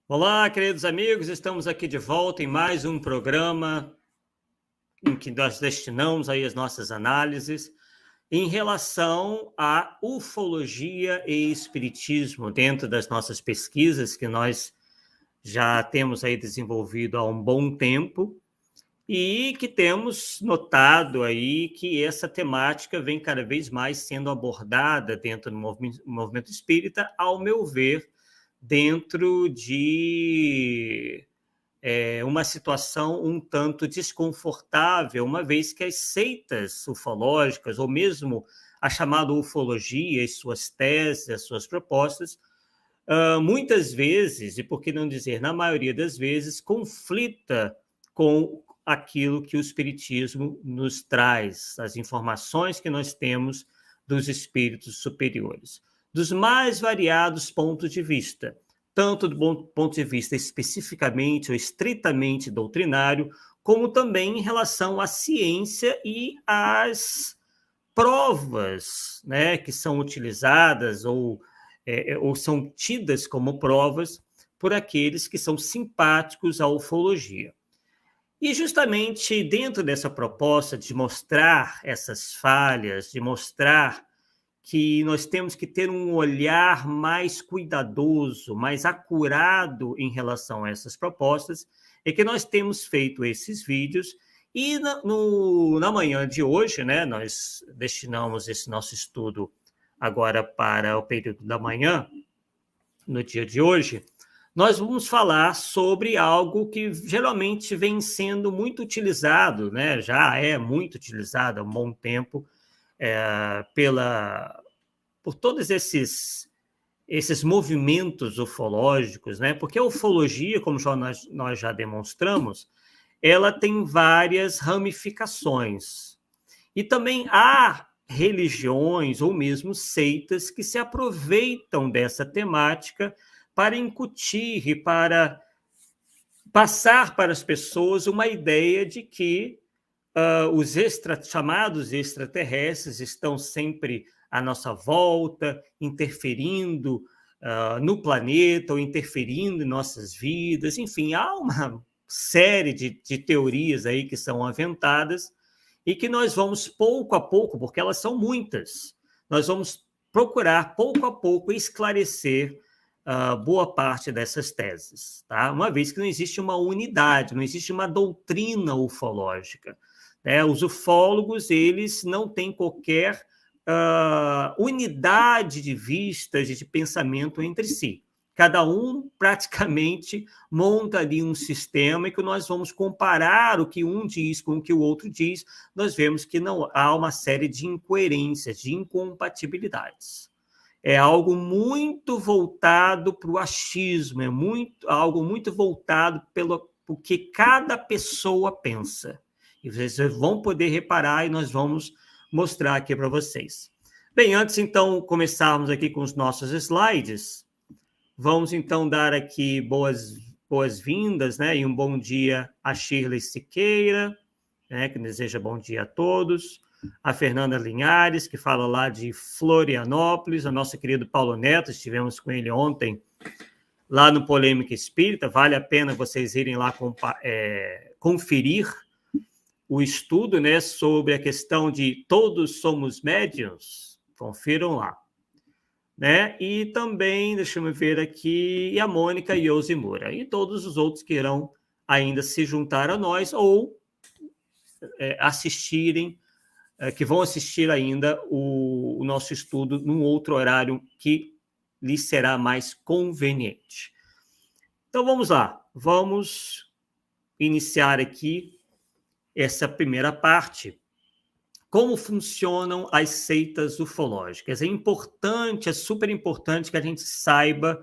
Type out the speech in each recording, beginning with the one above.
Olá, queridos amigos, estamos aqui de volta em mais um programa em que nós destinamos aí as nossas análises em relação à ufologia e espiritismo dentro das nossas pesquisas que nós já temos aí desenvolvido há um bom tempo e que temos notado aí que essa temática vem cada vez mais sendo abordada dentro do movimento espírita, ao meu ver, dentro de uma situação um tanto desconfortável, uma vez que as seitas ufológicas, ou mesmo a chamada ufologia, as suas teses, as suas propostas, muitas vezes, e por que não dizer na maioria das vezes, conflita com aquilo que o Espiritismo nos traz, as informações que nós temos dos espíritos superiores, dos mais variados pontos de vista, tanto do ponto de vista especificamente ou estritamente doutrinário, como também em relação à ciência e às provas, né, que são utilizadas ou são tidas como provas por aqueles que são simpáticos à ufologia. E justamente dentro dessa proposta de mostrar essas falhas, de mostrar que nós temos que ter um olhar mais cuidadoso, mais acurado em relação a essas propostas, é que nós temos feito esses vídeos e na manhã de hoje, né, nós destinamos esse nosso estudo agora para o período da manhã, no dia de hoje, nós vamos falar sobre algo que geralmente vem sendo muito utilizado, né? Já é muito utilizado há um bom tempo por todos esses movimentos ufológicos, né? Porque a ufologia, como nós já demonstramos, ela tem várias ramificações. E também há religiões ou mesmo seitas que se aproveitam dessa temática para incutir e para passar para as pessoas uma ideia de que os chamados extraterrestres estão sempre à nossa volta, interferindo no planeta ou interferindo em nossas vidas. Enfim, há uma série de teorias aí que são aventadas e que nós vamos pouco a pouco, porque elas são muitas, nós vamos procurar pouco a pouco esclarecer boa parte dessas teses, tá? Uma vez que não existe uma unidade, não existe uma doutrina ufológica. Né? Os ufólogos, eles não têm qualquer unidade de vistas e de pensamento entre si. Cada um praticamente monta ali um sistema e que nós vamos comparar o que um diz com o que o outro diz, nós vemos que não há uma série de incoerências, de incompatibilidades. É algo muito voltado para o achismo, algo muito voltado pelo que cada pessoa pensa. E vocês vão poder reparar e nós vamos mostrar aqui para vocês. Bem, antes então começarmos aqui com os nossos slides, vamos então dar aqui boas-vindas, né, e um bom dia a Shirley Siqueira, né, que deseja bom dia a todos, a Fernanda Linhares, que fala lá de Florianópolis, o nosso querido Paulo Neto, estivemos com ele ontem lá no Polêmica Espírita, vale a pena vocês irem lá conferir o estudo, né, sobre a questão de todos somos médiuns, confiram lá. Né? E também, deixa eu ver aqui, e a Mônica Yosimura, e todos os outros que irão ainda se juntar a nós ou assistirem, que vão assistir ainda o nosso estudo num outro horário que lhes será mais conveniente. Então, vamos lá. Vamos iniciar aqui essa primeira parte. Como funcionam as seitas ufológicas? É importante, é super importante que a gente saiba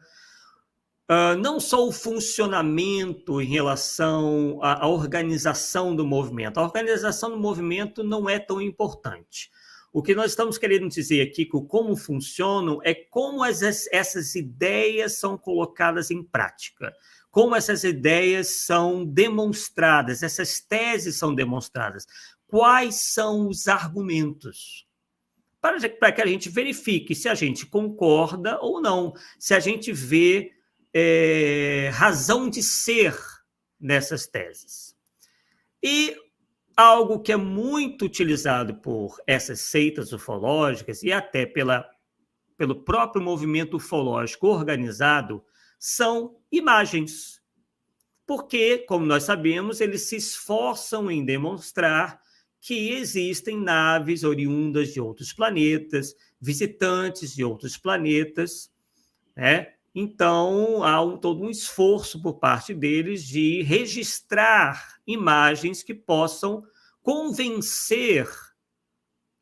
não só o funcionamento em relação à organização do movimento. A organização do movimento não é tão importante. O que nós estamos querendo dizer aqui, que como funcionam, é como essas ideias são colocadas em prática, como essas ideias são demonstradas, essas teses são demonstradas, quais são os argumentos, para que a gente verifique se a gente concorda ou não, se a gente vê razão de ser nessas teses. E algo que é muito utilizado por essas seitas ufológicas e até pelo próprio movimento ufológico organizado são imagens. Porque, como nós sabemos, eles se esforçam em demonstrar que existem naves oriundas de outros planetas, visitantes de outros planetas, né? Então, há todo um esforço por parte deles de registrar imagens que possam convencer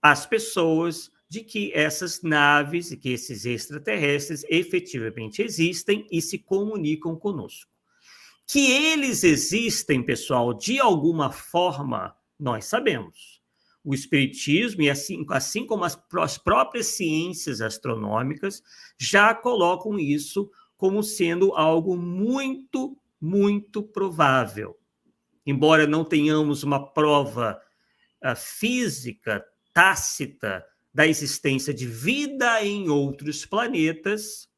as pessoas de que essas naves e que esses extraterrestres efetivamente existem e se comunicam conosco. Que eles existem, pessoal, de alguma forma, nós sabemos. O espiritismo, e assim como as próprias ciências astronômicas, já colocam isso como sendo algo muito, muito provável. Embora não tenhamos uma prova física, tácita, da existência de vida em outros planetas,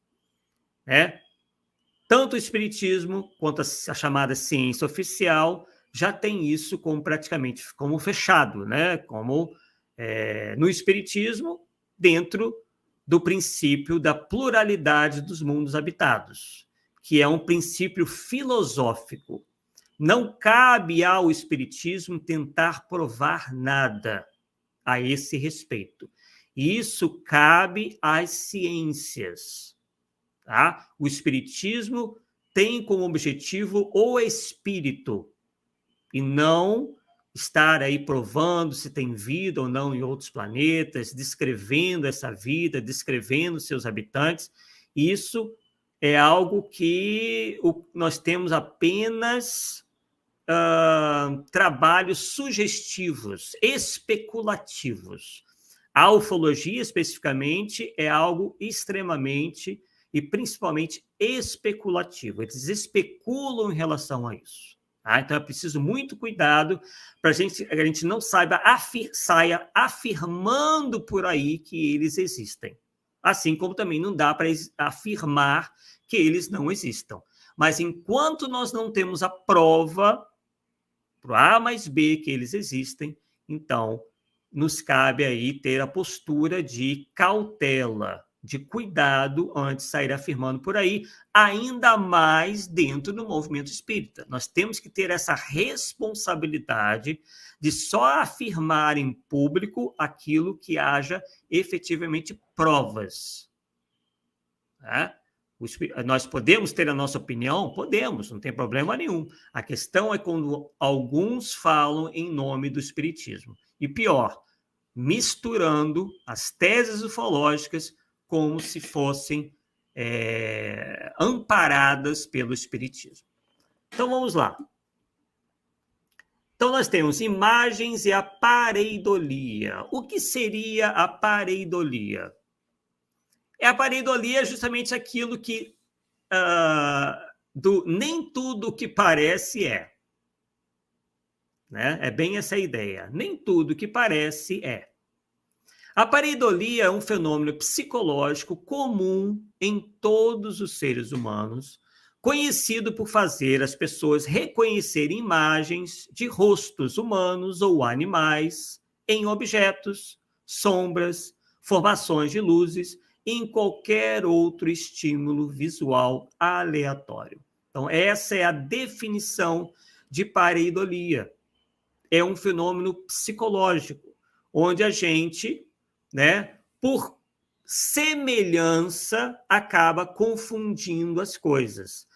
né? Tanto o espiritismo quanto a chamada ciência oficial já tem isso praticamente como fechado, né? Como no espiritismo, dentro do princípio da pluralidade dos mundos habitados, que é um princípio filosófico. Não cabe ao espiritismo tentar provar nada a esse respeito. Isso cabe às ciências. Tá? O espiritismo tem como objetivo o espírito e não estar aí provando se tem vida ou não em outros planetas, descrevendo essa vida, descrevendo seus habitantes. Isso é algo que nós temos apenas trabalhos sugestivos, especulativos. A ufologia, especificamente, é algo extremamente e principalmente especulativo. Eles especulam em relação a isso. Tá? Então é preciso muito cuidado para a gente não saia afirmando por aí que eles existem. Assim como também não dá para afirmar que eles não existam. Mas enquanto nós não temos a prova para A mais B que eles existem, então nos cabe aí ter a postura de cautela, de cuidado antes de sair afirmando por aí, ainda mais dentro do movimento espírita. Nós temos que ter essa responsabilidade de só afirmar em público aquilo que haja efetivamente provas. Tá? Nós podemos ter a nossa opinião? Podemos, não tem problema nenhum. A questão é quando alguns falam em nome do espiritismo. E pior, misturando as teses ufológicas como se fossem amparadas pelo espiritismo. Então, vamos lá. Então, nós temos imagens e a pareidolia. O que seria a pareidolia? A pareidolia é justamente aquilo que nem tudo que parece é. Né? É bem essa a ideia. Nem tudo que parece é. A pareidolia é um fenômeno psicológico comum em todos os seres humanos, conhecido por fazer as pessoas reconhecerem imagens de rostos humanos ou animais em objetos, sombras, formações de luzes e em qualquer outro estímulo visual aleatório. Então, essa é a definição de pareidolia. É um fenômeno psicológico, onde a gente, né, por semelhança, acaba confundindo as coisas.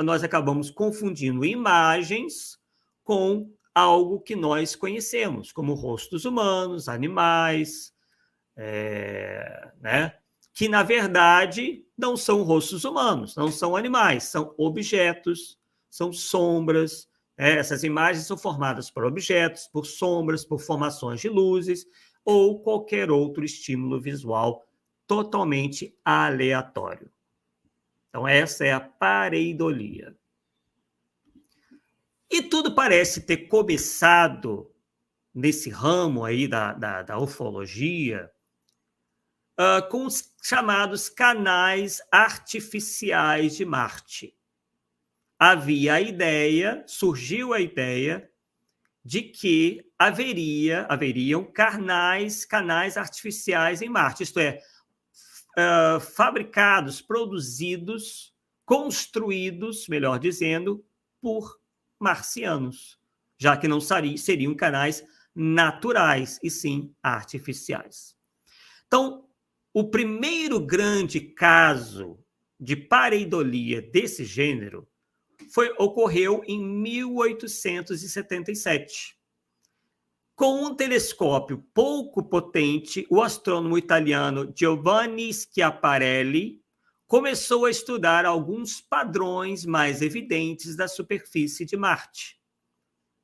Nós acabamos confundindo imagens com algo que nós conhecemos, como rostos humanos, animais, né, que, na verdade, não são rostos humanos, não são animais, são objetos, são sombras. Essas imagens são formadas por objetos, por sombras, por formações de luzes ou qualquer outro estímulo visual totalmente aleatório. Então, essa é a pareidolia. E tudo parece ter começado nesse ramo aí da ufologia com os chamados canais artificiais de Marte. Surgiu a ideia de que haveriam canais artificiais em Marte, isto é, fabricados, produzidos, construídos, melhor dizendo, por marcianos, já que não seriam canais naturais, e sim artificiais. Então, o primeiro grande caso de pareidolia desse gênero ocorreu em 1877. Com um telescópio pouco potente, o astrônomo italiano Giovanni Schiaparelli começou a estudar alguns padrões mais evidentes da superfície de Marte.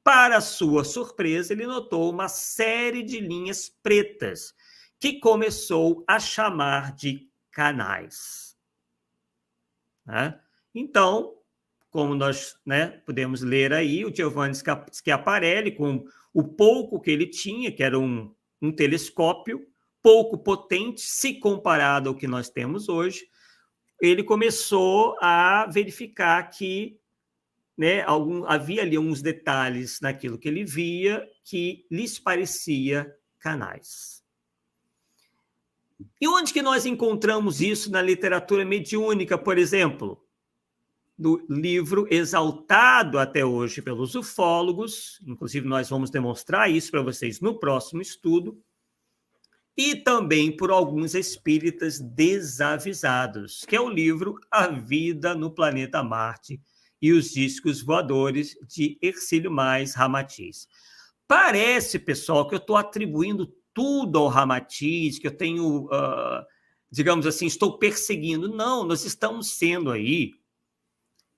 Para sua surpresa, ele notou uma série de linhas pretas, que começou a chamar de canais. Então, como nós podemos ler aí, o Giovanni Schiaparelli, com o pouco que ele tinha, que era um telescópio pouco potente, se comparado ao que nós temos hoje, ele começou a verificar que havia ali alguns detalhes naquilo que ele via que lhes parecia canais. E onde que nós encontramos isso na literatura mediúnica, por exemplo? Do livro exaltado até hoje pelos ufólogos, inclusive nós vamos demonstrar isso para vocês no próximo estudo, e também por alguns espíritas desavisados, que é o livro A Vida no Planeta Marte e os Discos Voadores, de Hercílio Mais Ramatiz. Parece, pessoal, que eu estou atribuindo tudo ao Ramatiz, que eu tenho, digamos assim, estou perseguindo. Não, nós estamos sendo aí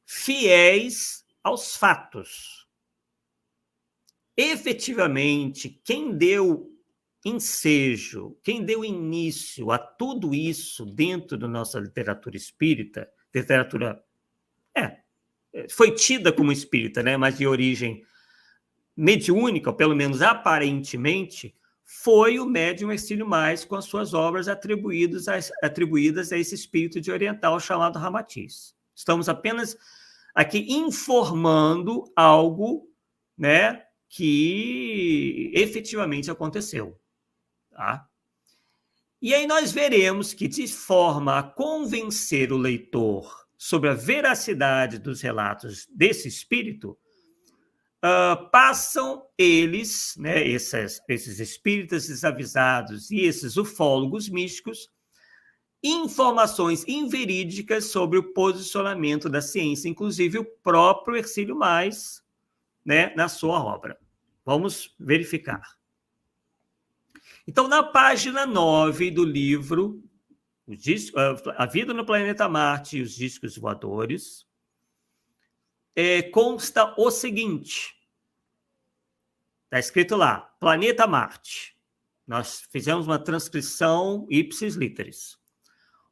fiéis aos fatos. Efetivamente, quem deu ensejo, quem deu início a tudo isso dentro da nossa literatura espírita, foi tida como espírita, mas de origem mediúnica, ou pelo menos aparentemente, foi o médium Hercílio Mais, com as suas obras atribuídas a esse espírito de oriental chamado Ramatiz. Estamos apenas aqui informando algo, que efetivamente aconteceu. Tá? E aí nós veremos que, de forma a convencer o leitor sobre a veracidade dos relatos desse espírito, passam eles, esses espíritas desavisados e esses ufólogos místicos, informações inverídicas sobre o posicionamento da ciência, inclusive o próprio Hercílio Mais, na sua obra. Vamos verificar. Então, na página 9 do livro A Vida no Planeta Marte e os Discos Voadores, consta o seguinte. Está escrito lá, Planeta Marte. Nós fizemos uma transcrição ipsis literis.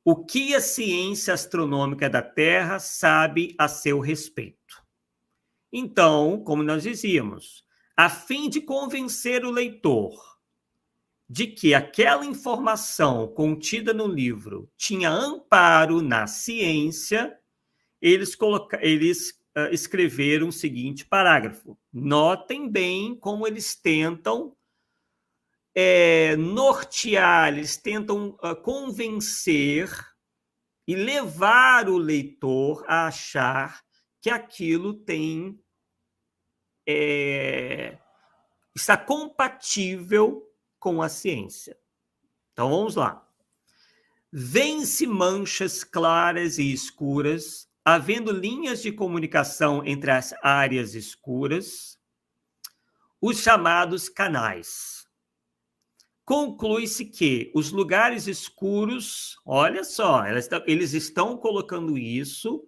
O que a ciência astronômica da Terra sabe a seu respeito? Então, como nós dizíamos, a fim de convencer o leitor de que aquela informação contida no livro tinha amparo na ciência, eles escreveram o seguinte parágrafo. Notem bem como eles tentam nortear, eles tentam convencer e levar o leitor a achar que aquilo está compatível com a ciência. Então, vamos lá. Vêem-se manchas claras e escuras, havendo linhas de comunicação entre as áreas escuras, os chamados canais. Conclui-se que os lugares escuros, olha só, eles estão colocando isso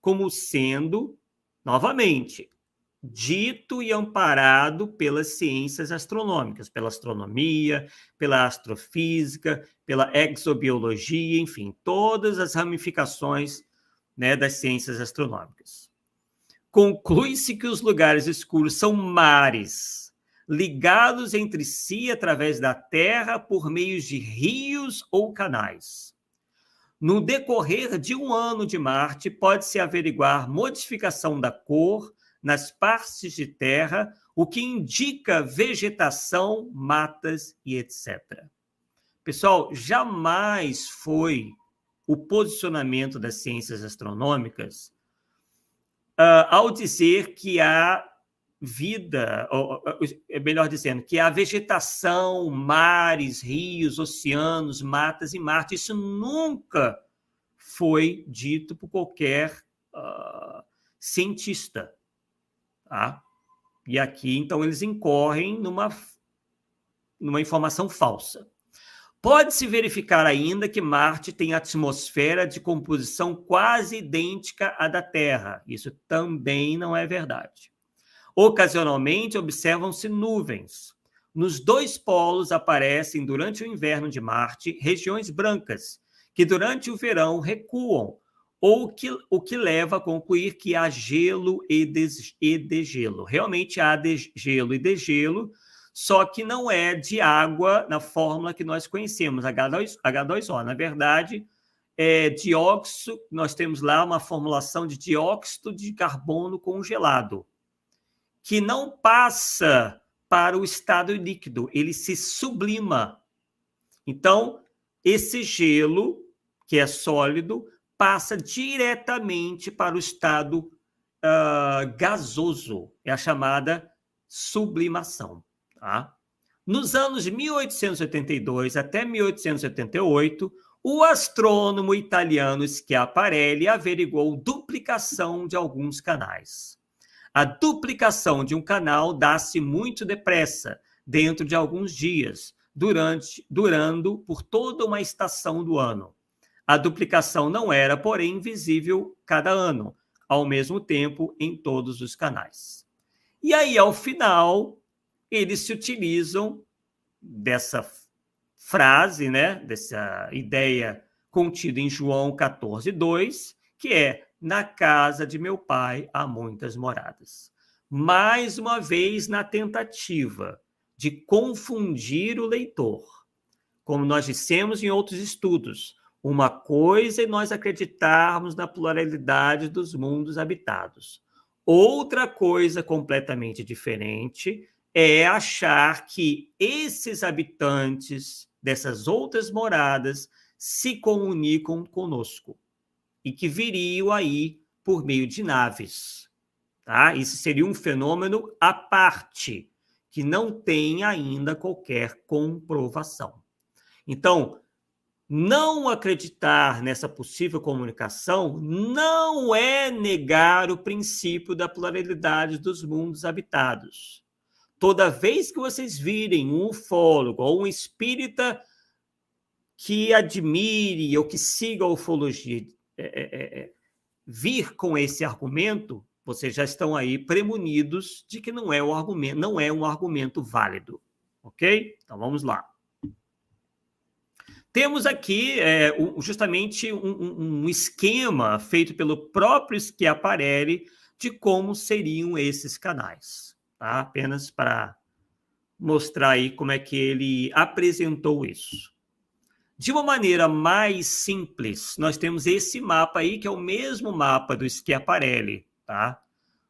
como sendo, novamente, dito e amparado pelas ciências astronômicas, pela astronomia, pela astrofísica, pela exobiologia, enfim, todas as ramificações das ciências astronômicas. Conclui-se que os lugares escuros são mares, ligados entre si através da Terra por meio de rios ou canais. No decorrer de um ano de Marte, pode-se averiguar modificação da cor nas partes de terra, o que indica vegetação, matas e etc. Pessoal, jamais foi o posicionamento das ciências astronômicas ao dizer que há vida, ou, melhor dizendo, que há vegetação, mares, rios, oceanos, matas em Marte. Isso nunca foi dito por qualquer cientista. Tá? E aqui, então, eles incorrem numa informação falsa. Pode-se verificar ainda que Marte tem atmosfera de composição quase idêntica à da Terra. Isso também não é verdade. Ocasionalmente, observam-se nuvens. Nos dois polos aparecem, durante o inverno de Marte, regiões brancas, que durante o verão recuam, o que leva a concluir que há gelo e degelo. Realmente há gelo e degelo, só que não é de água na fórmula que nós conhecemos, H2O. Na verdade, é dióxido, nós temos lá uma formulação de dióxido de carbono congelado, que não passa para o estado líquido, ele se sublima. Então, esse gelo, que é sólido, passa diretamente para o estado gasoso, é a chamada sublimação. Tá? Nos anos de 1882 até 1888, o astrônomo italiano Schiaparelli averiguou duplicação de alguns canais. A duplicação de um canal dá-se muito depressa, dentro de alguns dias, durando por toda uma estação do ano. A duplicação não era, porém, visível cada ano, ao mesmo tempo em todos os canais. E aí, ao final, eles se utilizam dessa frase, né, dessa ideia contida em João 14:2, que é: na casa de meu pai há muitas moradas. Mais uma vez na tentativa de confundir o leitor. Como nós dissemos em outros estudos, uma coisa é nós acreditarmos na pluralidade dos mundos habitados. Outra coisa completamente diferente é achar que esses habitantes dessas outras moradas se comunicam conosco e que viriam aí por meio de naves. Tá? Isso seria um fenômeno à parte, que não tem ainda qualquer comprovação. Então, não acreditar nessa possível comunicação não é negar o princípio da pluralidade dos mundos habitados. Toda vez que vocês virem um ufólogo ou um espírita que admire ou que siga a ufologia vir com esse argumento, vocês já estão aí premunidos de que não é um argumento válido. Ok? Então vamos lá. Temos aqui justamente um esquema feito pelo próprio Schiaparelli de como seriam esses canais. Tá? Apenas para mostrar aí como é que ele apresentou isso. De uma maneira mais simples, nós temos esse mapa aí, que é o mesmo mapa do Schiaparelli, tá?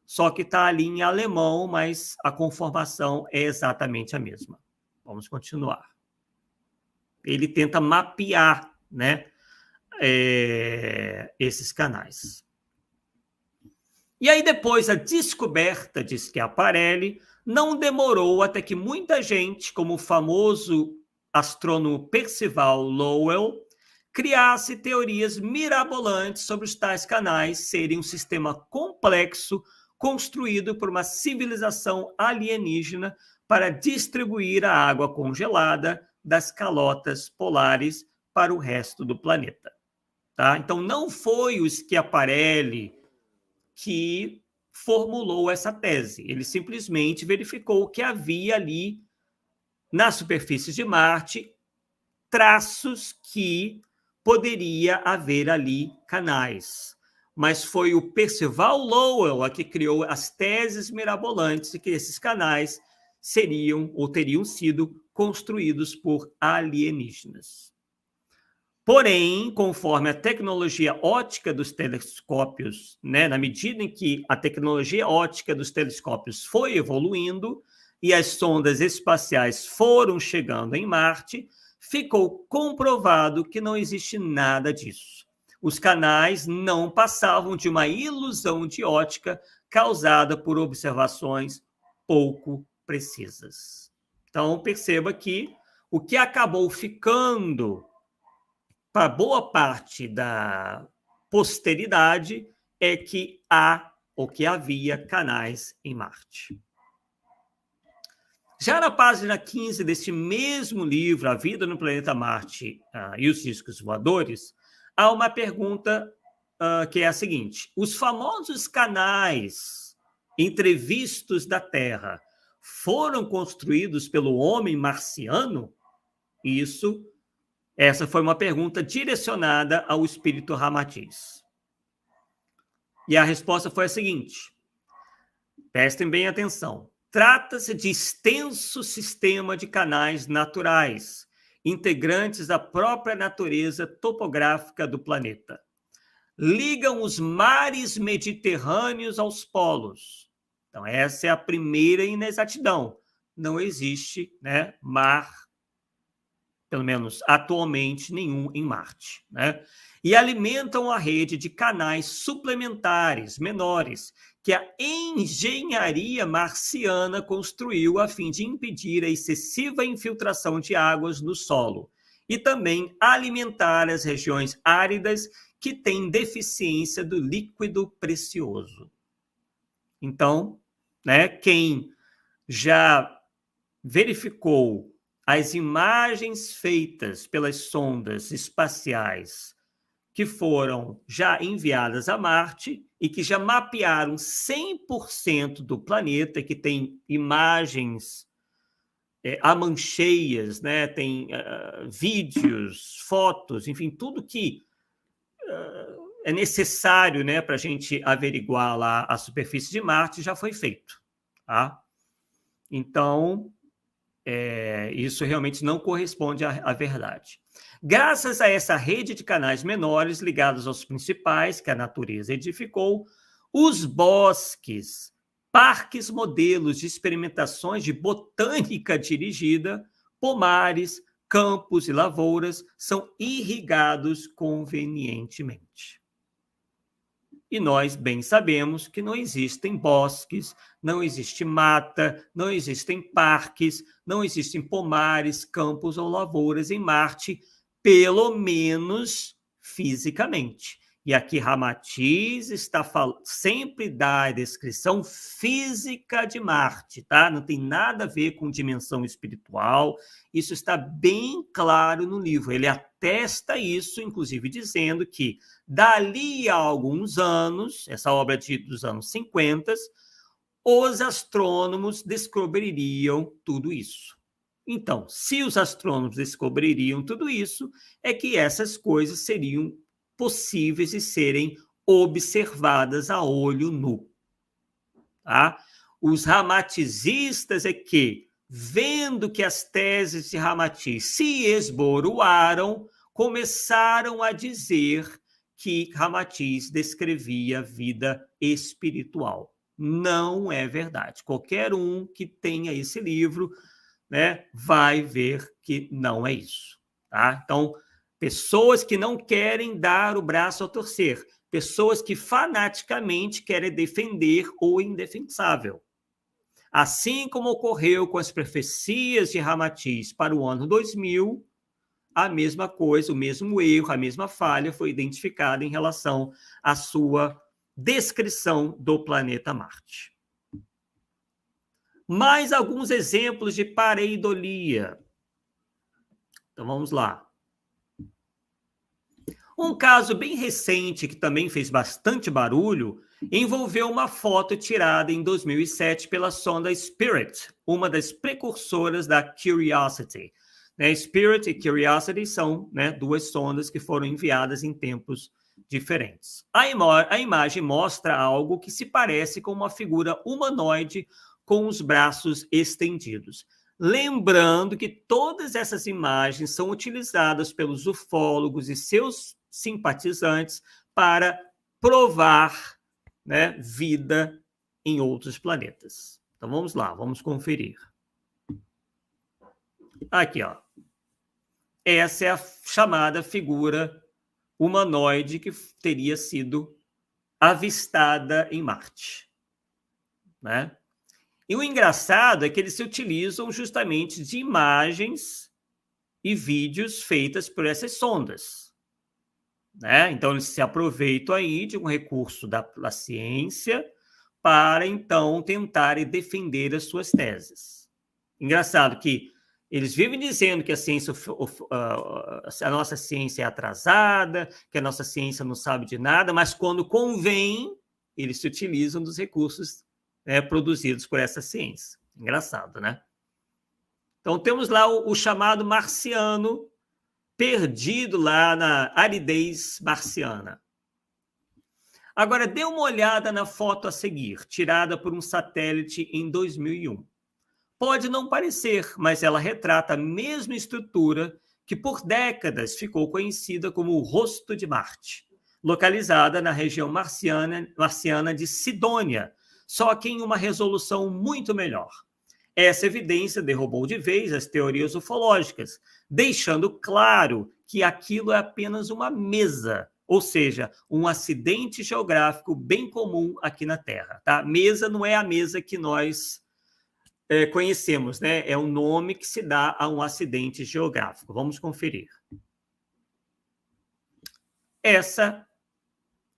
Só que está ali em alemão, mas a conformação é exatamente a mesma. Vamos continuar. Ele tenta mapear, né, esses canais. E aí, depois da descoberta de Schiaparelli, não demorou até que muita gente, como o famoso astrônomo Percival Lowell, criasse teorias mirabolantes sobre os tais canais serem um sistema complexo construído por uma civilização alienígena para distribuir a água congelada das calotas polares para o resto do planeta. Tá? Então, não foi o Schiaparelli que formulou essa tese. Ele simplesmente verificou que havia ali, na superfície de Marte, traços que poderia haver ali canais. Mas foi o Percival Lowell que criou as teses mirabolantes de que esses canais seriam ou teriam sido construídos por alienígenas. Porém, conforme a tecnologia óptica dos telescópios, né, na medida em que a tecnologia óptica dos telescópios foi evoluindo e as sondas espaciais foram chegando em Marte, ficou comprovado que não existe nada disso. Os canais não passavam de uma ilusão de óptica causada por observações pouco precisas. Então, perceba que o que acabou ficando para boa parte da posteridade é que há ou que havia canais em Marte. Já na página 15 deste mesmo livro, A Vida no Planeta Marte e os Discos Voadores, há uma pergunta que é a seguinte: os famosos canais entrevistos da Terra foram construídos pelo homem marciano? Essa foi uma pergunta direcionada ao espírito Ramatiz. E a resposta foi a seguinte: prestem bem atenção. Trata-se de extenso sistema de canais naturais, integrantes da própria natureza topográfica do planeta. Ligam os mares mediterrâneos aos polos. Então, essa é a primeira inexatidão. Não existe, né, mar, pelo menos atualmente, nenhum em Marte, né? E alimentam a rede de canais suplementares, menores, que a engenharia marciana construiu a fim de impedir a excessiva infiltração de águas no solo e também alimentar as regiões áridas que têm deficiência do líquido precioso. Então, né, quem já verificou as imagens feitas pelas sondas espaciais que foram já enviadas a Marte e que já mapearam 100% do planeta, que tem imagens amancheias, né? Tem vídeos, fotos, enfim, tudo que é necessário, né, para a gente averiguar lá a superfície de Marte já foi feito. Tá? Então, isso realmente não corresponde à verdade. Graças a essa rede de canais menores ligados aos principais que a natureza edificou, os bosques, parques modelos de experimentações de botânica dirigida, pomares, campos e lavouras são irrigados convenientemente. E nós bem sabemos que não existem bosques, não existe mata, não existem parques, não existem pomares, campos ou lavouras em Marte, pelo menos fisicamente. E aqui Ramatiz sempre dá a descrição física de Marte, tá? Não tem nada a ver com dimensão espiritual. Isso está bem claro no livro. Ele atesta isso, inclusive dizendo que dali a alguns anos, essa obra é dos anos 50, os astrônomos descobririam tudo isso. Então, se os astrônomos descobririam tudo isso, é que essas coisas seriam possíveis de serem observadas a olho nu. Tá? Os ramatizistas é que, vendo que as teses de Ramatiz se esboroaram, começaram a dizer que Ramatiz descrevia vida espiritual. Não é verdade. Qualquer um que tenha esse livro, né, vai ver que não é isso. Tá? Então, pessoas que não querem dar o braço a torcer, pessoas que fanaticamente querem defender o indefensável. Assim como ocorreu com as profecias de Ramatiz para o ano 2000, a mesma coisa, o mesmo erro, a mesma falha foi identificada em relação à sua descrição do planeta Marte. Mais alguns exemplos de pareidolia. Então, vamos lá. Um caso bem recente, que também fez bastante barulho, envolveu uma foto tirada em 2007 pela sonda Spirit, uma das precursoras da Curiosity. Spirit e Curiosity são, né, duas sondas que foram enviadas em tempos diferentes. A imagem mostra algo que se parece com uma figura humanoide com os braços estendidos. Lembrando que todas essas imagens são utilizadas pelos ufólogos e seus simpatizantes para provar, né, vida em outros planetas. Então vamos lá, vamos conferir. Aqui, ó. Essa é a chamada figura humanoide que teria sido avistada em Marte, né? E o engraçado é que eles se utilizam justamente de imagens e vídeos feitas por essas sondas, né? Então eles se aproveitam aí de um recurso da ciência para então tentarem defender as suas teses. Engraçado que eles vivem dizendo que a nossa ciência é atrasada, que a nossa ciência não sabe de nada, mas quando convém, eles se utilizam dos recursos, né, produzidos por essa ciência. Engraçado, né? Então, temos lá o chamado marciano perdido lá na aridez marciana. Agora, dê uma olhada na foto a seguir, tirada por um satélite em 2001. Pode não parecer, mas ela retrata a mesma estrutura que por décadas ficou conhecida como o Rosto de Marte, localizada na região marciana de Sidônia, só que em uma resolução muito melhor. Essa evidência derrubou de vez as teorias ufológicas, deixando claro que aquilo é apenas uma mesa, ou seja, um acidente geográfico bem comum aqui na Terra. Tá? Mesa não é a mesa que nós conhecemos, né? É um nome que se dá a um acidente geográfico. Vamos conferir. Essa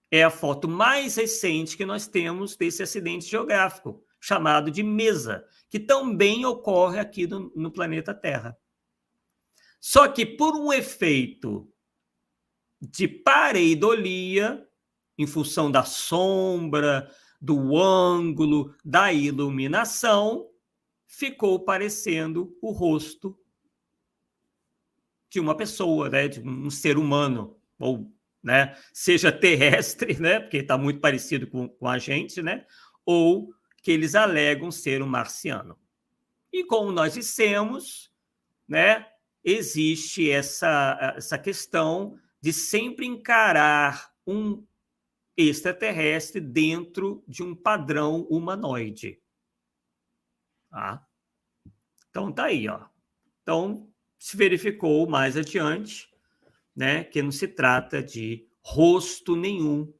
é a foto mais recente que nós temos desse acidente geográfico, chamado de mesa, que também ocorre aqui no planeta Terra. Só que por um efeito de pareidolia, em função da sombra, do ângulo, da iluminação, ficou parecendo o rosto de uma pessoa, né, de um ser humano, ou, né, seja terrestre, né, porque está muito parecido com a gente, né, ou que eles alegam ser um marciano. E como nós dissemos, né, existe essa questão de sempre encarar um extraterrestre dentro de um padrão humanoide. Tá? Então tá aí, ó. Então se verificou mais adiante, né, que não se trata de rosto nenhum,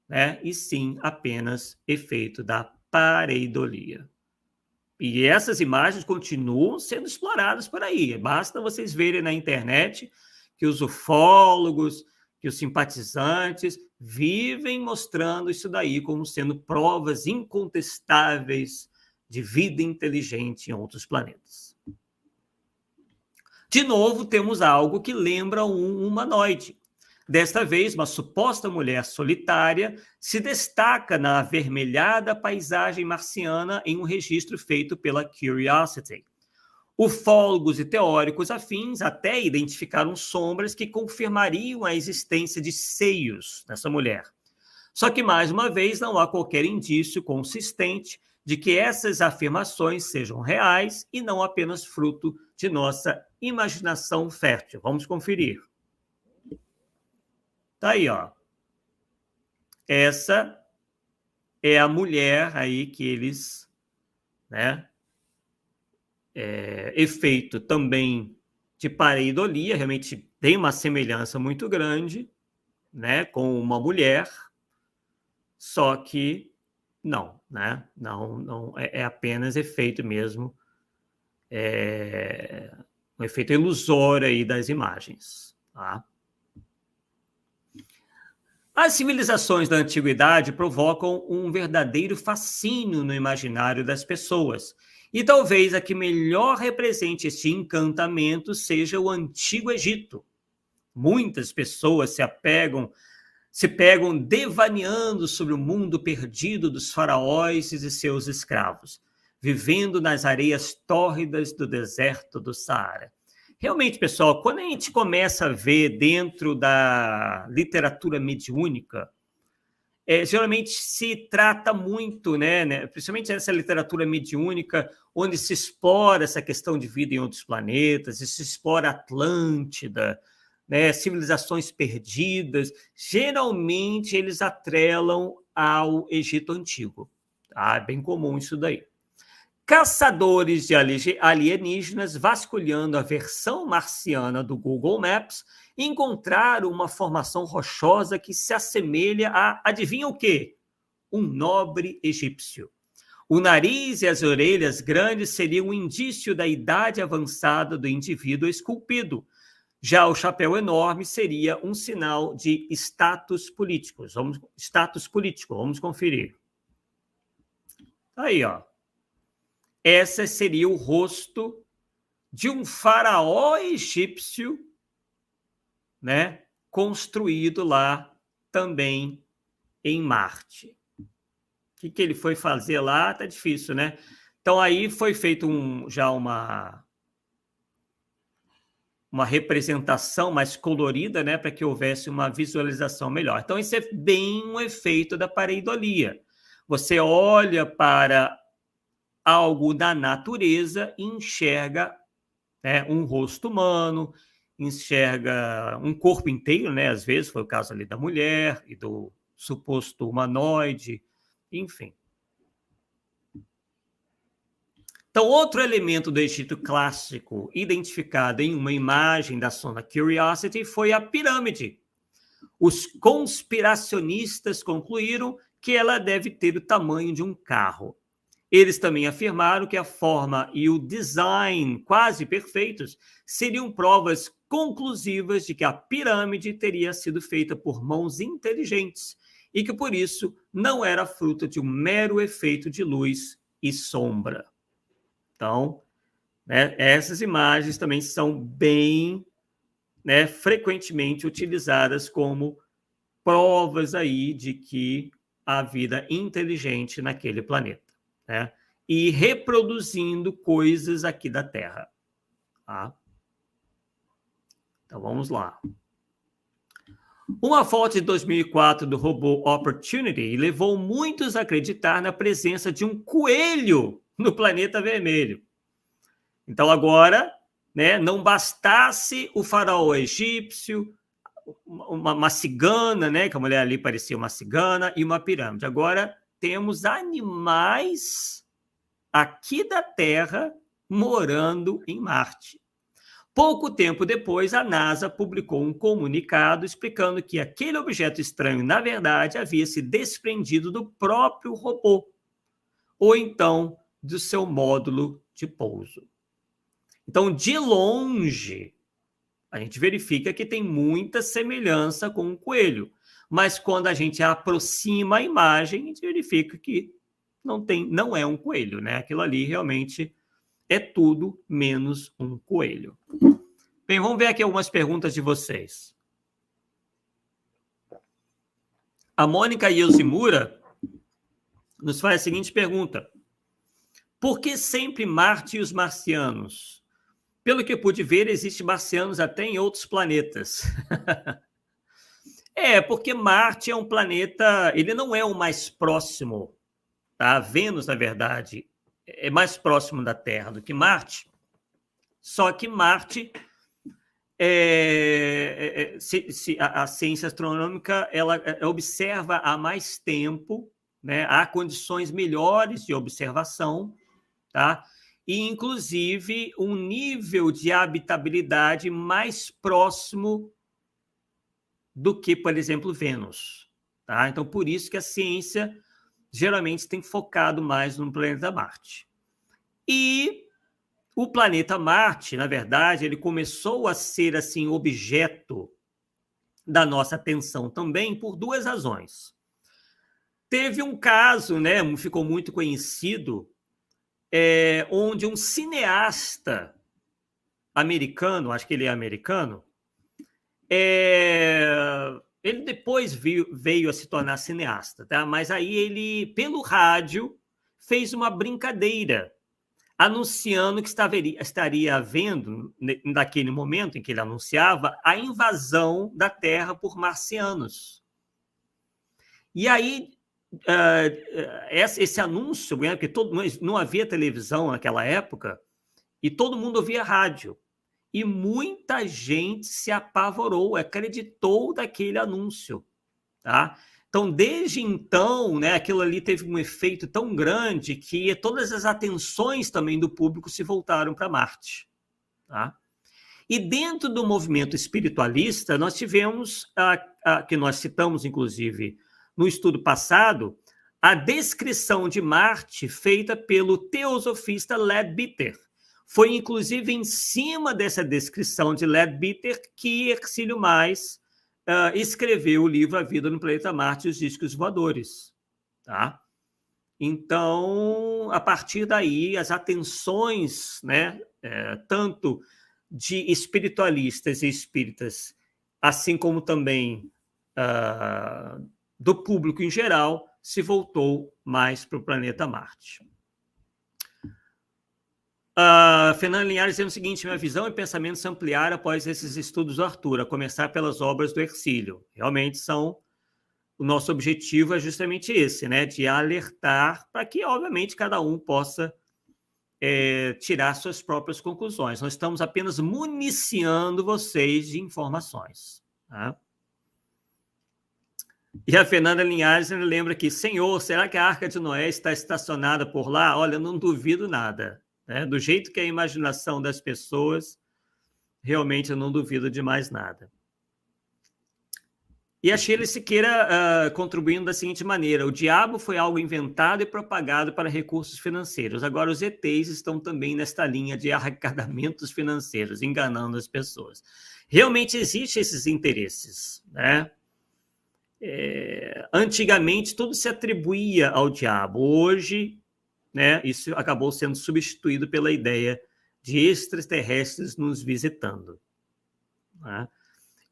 né, e sim apenas efeito da pareidolia. E essas imagens continuam sendo exploradas por aí. Basta vocês verem na internet que os ufólogos, que os simpatizantes vivem mostrando isso daí como sendo provas incontestáveis de vida inteligente em outros planetas. De novo, temos algo que lembra um humanoide. Desta vez, uma suposta mulher solitária se destaca na avermelhada paisagem marciana em um registro feito pela Curiosity. Ufólogos e teóricos afins até identificaram sombras que confirmariam a existência de seios nessa mulher. Só que, mais uma vez, não há qualquer indício consistente de que essas afirmações sejam reais e não apenas fruto de nossa imaginação fértil. Vamos conferir. Tá aí, ó. Essa é a mulher aí que eles, né, efeito também de pareidolia, realmente tem uma semelhança muito grande, né, com uma mulher, só que não, né, não é apenas efeito mesmo, um efeito ilusório aí das imagens, tá? As civilizações da antiguidade provocam um verdadeiro fascínio no imaginário das pessoas. E talvez a que melhor represente este encantamento seja o Antigo Egito. Muitas pessoas se pegam devaneando sobre o mundo perdido dos faraós e seus escravos, vivendo nas areias tórridas do deserto do Saara. Realmente, pessoal, quando a gente começa a ver dentro da literatura mediúnica, geralmente se trata muito, né, principalmente nessa literatura mediúnica, onde se explora essa questão de vida em outros planetas, se explora Atlântida, né, civilizações perdidas, geralmente eles atrelam ao Egito Antigo. Tá? É bem comum isso daí. Caçadores de alienígenas, vasculhando a versão marciana do Google Maps, encontraram uma formação rochosa que se assemelha a, adivinha o quê? Um nobre egípcio. O nariz e as orelhas grandes seriam um indício da idade avançada do indivíduo esculpido. Já o chapéu enorme seria um sinal de status político. Vamos conferir. Aí, ó. Esse seria o rosto de um faraó egípcio, né, construído lá também em Marte. O que ele foi fazer lá? Tá difícil, né? Então, aí foi feito já uma representação mais colorida, né, para que houvesse uma visualização melhor. Então, isso é bem um efeito da pareidolia. Você olha para algo da natureza e enxerga, né, um rosto humano, enxerga um corpo inteiro, né? Às vezes foi o caso ali da mulher e do suposto humanoide, enfim. Então, outro elemento do Egito clássico identificado em uma imagem da sonda Curiosity foi a pirâmide. Os conspiracionistas concluíram que ela deve ter o tamanho de um carro. Eles também afirmaram que a forma e o design quase perfeitos seriam provas conclusivas de que a pirâmide teria sido feita por mãos inteligentes e que, por isso, não era fruto de um mero efeito de luz e sombra. Então, né, essas imagens também são bem, né, frequentemente utilizadas como provas aí de que há vida inteligente naquele planeta. Né? E reproduzindo coisas aqui da Terra. Tá? Então, vamos lá. Uma foto de 2004 do robô Opportunity levou muitos a acreditar na presença de um coelho no planeta vermelho. Então, agora, né, não bastasse o faraó egípcio, uma cigana, né, que a mulher ali parecia uma cigana, e uma pirâmide. Agora, temos animais aqui da Terra morando em Marte. Pouco tempo depois, a NASA publicou um comunicado explicando que aquele objeto estranho, na verdade, havia se desprendido do próprio robô, ou então do seu módulo de pouso. Então, de longe, a gente verifica que tem muita semelhança com um coelho, mas quando a gente aproxima a imagem, a gente verifica que não é um coelho, né? Aquilo ali realmente é tudo menos um coelho. Bem, vamos ver aqui algumas perguntas de vocês. A Mônica Yoshimura nos faz a seguinte pergunta: por que sempre Marte e os marcianos? Pelo que eu pude ver, existem marcianos até em outros planetas. Porque Marte é um planeta, ele não é o mais próximo, tá? Vênus, na verdade, é mais próximo da Terra do que Marte, só que Marte, a ciência astronômica, ela observa há mais tempo, né? Há condições melhores de observação, tá? E, inclusive, um nível de habitabilidade mais próximo do que, por exemplo, Vênus. Tá? Então, por isso que a ciência geralmente tem focado mais no planeta Marte. E o planeta Marte, na verdade, ele começou a ser assim objeto da nossa atenção também por duas razões. Teve um caso, né, ficou muito conhecido, onde um cineasta americano, acho que ele é americano, ele depois veio a se tornar cineasta, tá? Mas aí ele, pelo rádio, fez uma brincadeira, anunciando que estaria havendo, naquele momento em que ele anunciava, a invasão da Terra por marcianos. E aí, esse anúncio, né, porque não havia televisão naquela época, e todo mundo ouvia rádio. E muita gente se apavorou, acreditou daquele anúncio. Tá? Então, desde então, né, aquilo ali teve um efeito tão grande que todas as atenções também do público se voltaram para Marte. Tá? E dentro do movimento espiritualista, nós tivemos, que nós citamos, inclusive, no estudo passado, a descrição de Marte feita pelo teosofista Leadbeater. Foi, inclusive, em cima dessa descrição de Leadbeater que Hercílio Mais escreveu o livro A Vida no Planeta Marte e os Discos Voadores. Tá? Então, a partir daí, as atenções, né, tanto de espiritualistas e espíritas, assim como também do público em geral, se voltou mais para o planeta Marte. Fernando Linhares dizendo o seguinte: minha visão e pensamento se ampliaram após esses estudos do Arthur, a começar pelas obras do Hercílio. Realmente o nosso objetivo é justamente esse, né, de alertar para que, obviamente, cada um possa tirar suas próprias conclusões. Nós estamos apenas municiando vocês de informações. Tá? E a Fernanda Linhares lembra aqui: Senhor, será que a Arca de Noé está estacionada por lá? Olha, não duvido nada. Né? Do jeito que é a imaginação das pessoas, realmente eu não duvido de mais nada. E a Sheila Siqueira contribuindo da seguinte maneira: o diabo foi algo inventado e propagado para recursos financeiros. Agora os ETs estão também nesta linha de arrecadamentos financeiros, enganando as pessoas. Realmente existem esses interesses, né? Antigamente tudo se atribuía ao diabo. Hoje, né, isso acabou sendo substituído pela ideia de extraterrestres nos visitando. Né?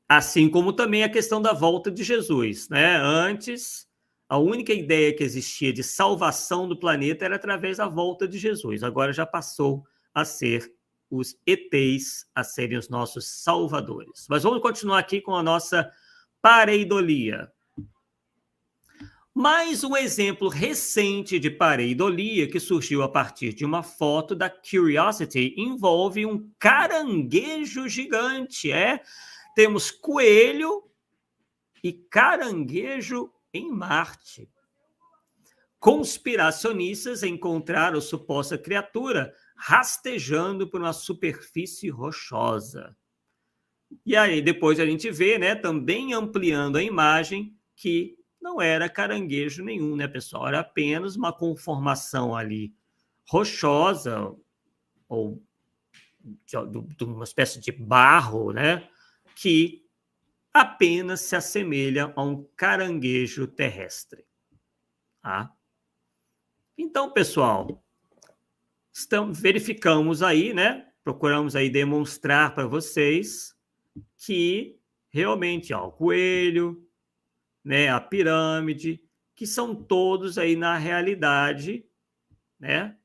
Assim como também a questão da volta de Jesus. Né? Antes, a única ideia que existia de salvação do planeta era através da volta de Jesus. Agora já passou a ser os ETs, a serem os nossos salvadores. Mas vamos continuar aqui com a nossa pareidolia. Mais um exemplo recente de pareidolia que surgiu a partir de uma foto da Curiosity envolve um caranguejo gigante. Temos coelho e caranguejo em Marte. Conspiracionistas encontraram a suposta criatura rastejando por uma superfície rochosa. E aí depois a gente vê, né, também ampliando a imagem, que não era caranguejo nenhum, né, pessoal? Era apenas uma conformação ali rochosa, ou de uma espécie de barro, né, que apenas se assemelha a um caranguejo terrestre. Tá? Então, pessoal, verificamos aí, né, procuramos aí demonstrar para vocês que realmente o coelho, né, a pirâmide, que são todos aí na realidade, né,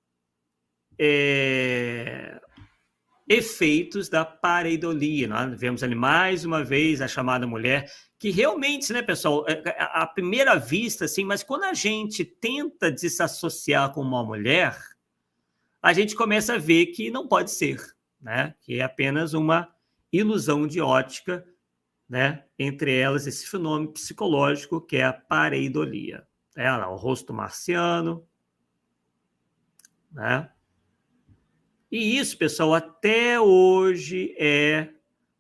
efeitos da pareidolia. Nós vemos ali mais uma vez a chamada mulher, que realmente, né, pessoal, à primeira vista, assim, mas quando a gente tenta desassociar com uma mulher, a gente começa a ver que não pode ser, né, que é apenas uma ilusão de ótica, né? Entre elas, esse fenômeno psicológico que é a pareidolia. O rosto marciano. Né? E isso, pessoal, até hoje é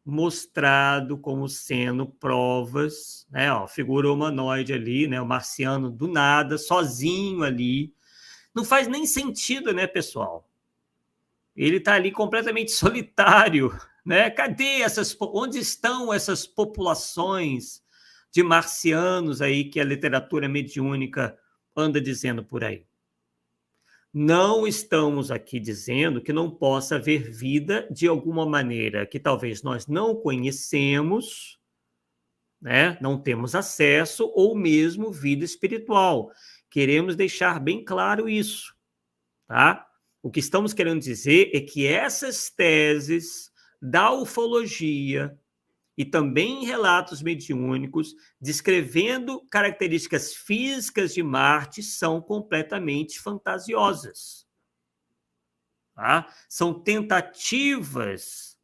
mostrado como sendo provas, né? Figura humanoide ali, né? O marciano do nada, sozinho ali. Não faz nem sentido, né, pessoal? Ele está ali completamente solitário. Né? Onde estão essas populações de marcianos aí que a literatura mediúnica anda dizendo por aí? Não estamos aqui dizendo que não possa haver vida de alguma maneira que talvez nós não conhecemos, né? Não temos acesso, ou mesmo vida espiritual. Queremos deixar bem claro isso. Tá? O que estamos querendo dizer é que essas teses da ufologia e também em relatos mediúnicos, descrevendo características físicas de Marte, são completamente fantasiosas. Tá? São tentativas,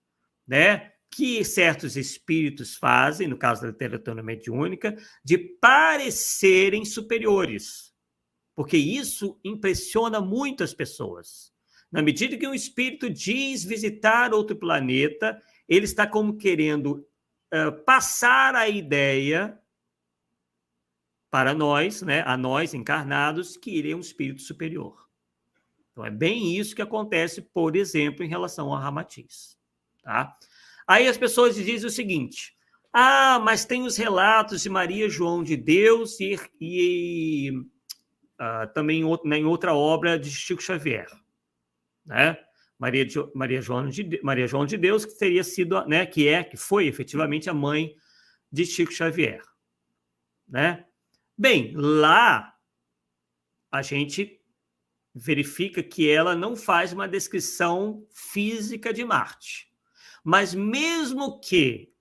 né, que certos espíritos fazem, no caso da literatura mediúnica, de parecerem superiores, porque isso impressiona muito as pessoas. Na medida que um espírito diz visitar outro planeta, ele está como querendo passar a ideia para nós, né, a nós encarnados, que ele é um espírito superior. Então, é bem isso que acontece, por exemplo, em relação ao Ramatiz. Tá? Aí as pessoas dizem o seguinte: mas tem os relatos de Maria João de Deus e também em outra obra de Chico Xavier, né? Maria João de Deus, que teria sido, né, que foi efetivamente a mãe de Chico Xavier, né? Bem, lá a gente verifica que ela não faz uma descrição física de Marte, mas mesmo que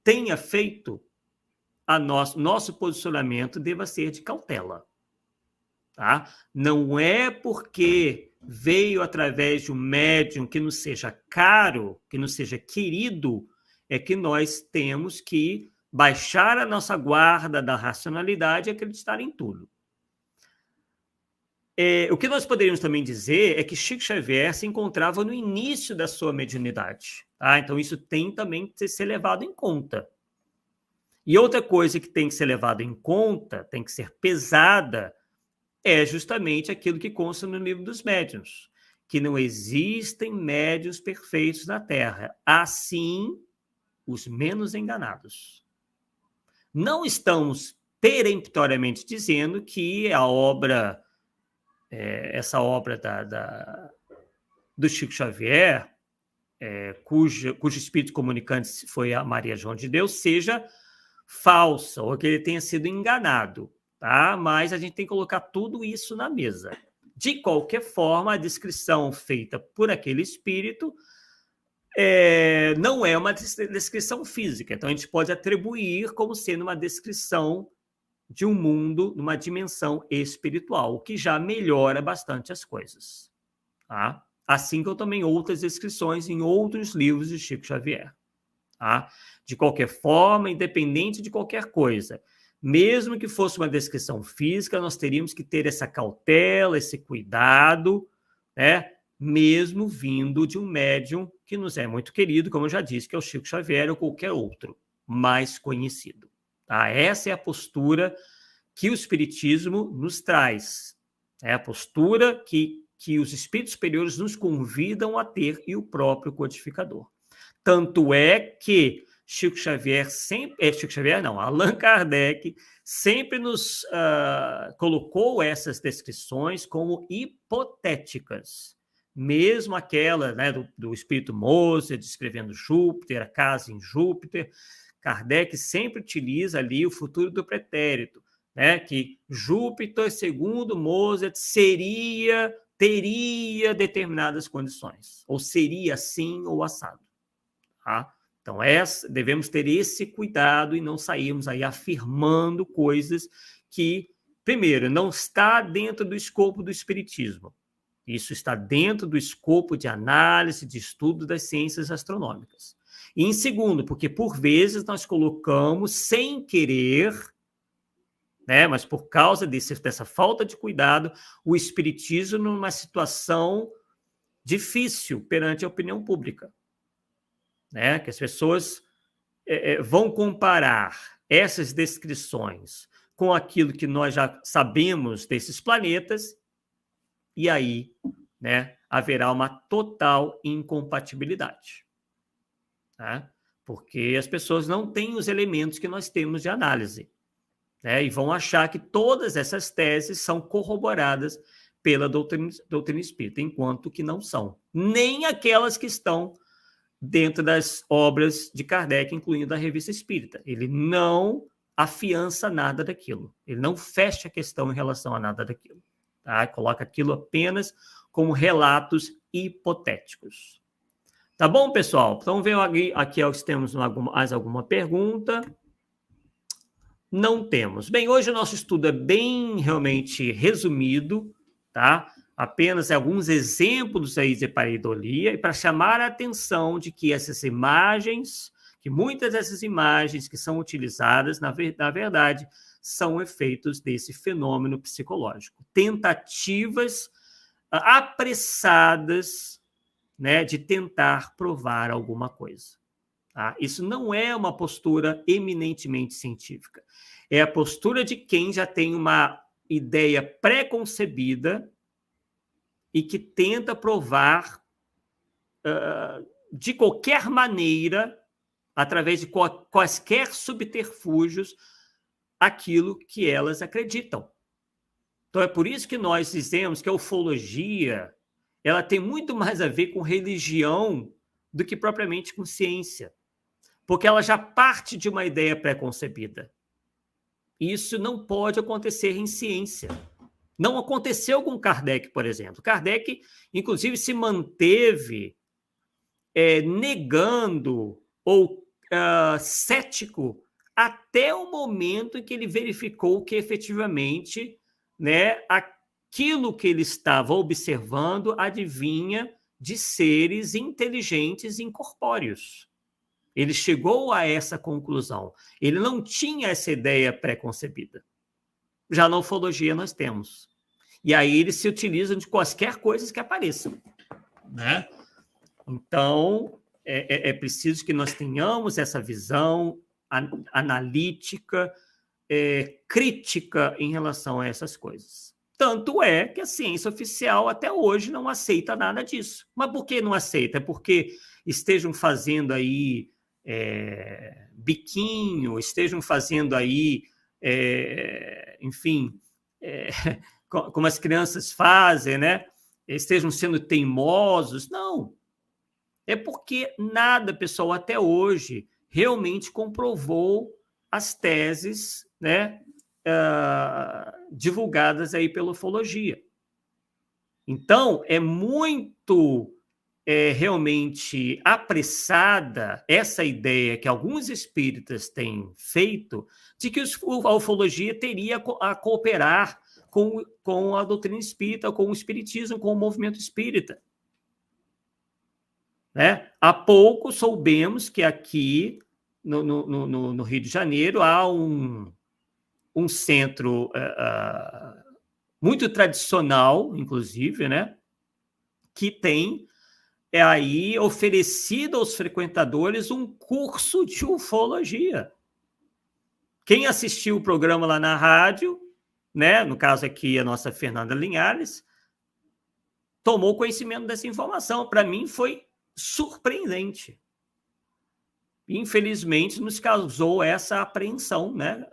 tenha feito, nosso posicionamento deva ser de cautela. Tá? Não é porque veio através de um médium que nos seja caro, que nos seja querido, é que nós temos que baixar a nossa guarda da racionalidade e acreditar em tudo. O que nós poderíamos também dizer é que Chico Xavier se encontrava no início da sua mediunidade. Tá? Então, isso tem também que ser levado em conta. E outra coisa que tem que ser levada em conta, tem que ser pesada, é justamente aquilo que consta no livro dos médiuns, que não existem médiuns perfeitos na Terra, assim os menos enganados. Não estamos peremptoriamente dizendo que a obra, essa obra do Chico Xavier, cujo espírito comunicante foi a Maria João de Deus, seja falsa, ou que ele tenha sido enganado. Tá? Mas a gente tem que colocar tudo isso na mesa. De qualquer forma, a descrição feita por aquele espírito não é uma descrição física. Então, a gente pode atribuir como sendo uma descrição de um mundo, numa dimensão espiritual, o que já melhora bastante as coisas. Tá? Assim como também outras descrições em outros livros de Chico Xavier. Tá? De qualquer forma, independente de qualquer coisa, mesmo que fosse uma descrição física, nós teríamos que ter essa cautela, esse cuidado, né? Mesmo vindo de um médium que nos é muito querido, como eu já disse, que é o Chico Xavier ou qualquer outro mais conhecido. Tá? Essa é a postura que o Espiritismo nos traz. É a postura que os espíritos superiores nos convidam a ter e o próprio codificador. Tanto é que Allan Kardec sempre nos colocou essas descrições como hipotéticas. Mesmo aquela, né, do espírito Mozart descrevendo Júpiter, a casa em Júpiter, Kardec sempre utiliza ali o futuro do pretérito, né, que Júpiter, segundo Mozart, teria determinadas condições, ou seria assim ou assado. Tá? Então, devemos ter esse cuidado e não sairmos aí afirmando coisas que, primeiro, não está dentro do escopo do espiritismo. Isso está dentro do escopo de análise, de estudo das ciências astronômicas. E, em segundo, porque, por vezes, nós colocamos, sem querer, né, mas por causa dessa falta de cuidado, o espiritismo numa situação difícil perante a opinião pública. Né, que as pessoas vão comparar essas descrições com aquilo que nós já sabemos desses planetas, e aí, né, haverá uma total incompatibilidade. Tá? Porque as pessoas não têm os elementos que nós temos de análise, né, e vão achar que todas essas teses são corroboradas pela doutrina espírita, enquanto que não são. Nem aquelas que estão dentro das obras de Kardec, incluindo a Revista Espírita. Ele não afiança nada daquilo. Ele não fecha a questão em relação a nada daquilo. Tá? Coloca aquilo apenas como relatos hipotéticos. Tá bom, pessoal? Então, vem aqui se temos mais alguma pergunta. Não temos. Bem, hoje o nosso estudo é bem realmente resumido, tá? Apenas alguns exemplos aí de pareidolia, e para chamar a atenção de que essas imagens, que muitas dessas imagens que são utilizadas, na verdade, são efeitos desse fenômeno psicológico. Tentativas apressadas, né, de tentar provar alguma coisa. Tá? Isso não é uma postura eminentemente científica. É a postura de quem já tem uma ideia pré-concebida e que tenta provar de qualquer maneira, através de quaisquer subterfúgios, aquilo que elas acreditam. Então, é por isso que nós dizemos que a ufologia ela tem muito mais a ver com religião do que propriamente com ciência, porque ela já parte de uma ideia pré-concebida. Isso não pode acontecer em ciência. Não aconteceu com Kardec, por exemplo. Kardec, inclusive, se manteve negando ou cético até o momento em que ele verificou que efetivamente, né, aquilo que ele estava observando advinha de seres inteligentes e incorpóreos. Ele chegou a essa conclusão. Ele não tinha essa ideia pré-concebida. Já na ufologia nós temos. E aí eles se utilizam de quaisquer coisas que apareçam, né? Então, é preciso que nós tenhamos essa visão analítica, crítica em relação a essas coisas. Tanto é que a ciência oficial até hoje não aceita nada disso. Mas por que não aceita? É porque estejam fazendo aí biquinho, estejam fazendo aí, enfim, como as crianças fazem, né? Estejam sendo teimosos. Não. É porque nada, pessoal, até hoje, realmente comprovou as teses, né, divulgadas aí pela ufologia. Então, é muito realmente apressada essa ideia que alguns espíritas têm feito de que a ufologia teria a cooperar com a doutrina espírita, com o espiritismo, com o movimento espírita. Né? Há pouco soubemos que aqui no Rio de Janeiro há um centro muito tradicional, inclusive, né? Que tem aí oferecido aos frequentadores um curso de ufologia. Quem assistiu o programa lá na rádio, né? No caso aqui a nossa Fernanda Linhares, tomou conhecimento dessa informação. Para mim foi surpreendente. Infelizmente, nos causou essa apreensão, né?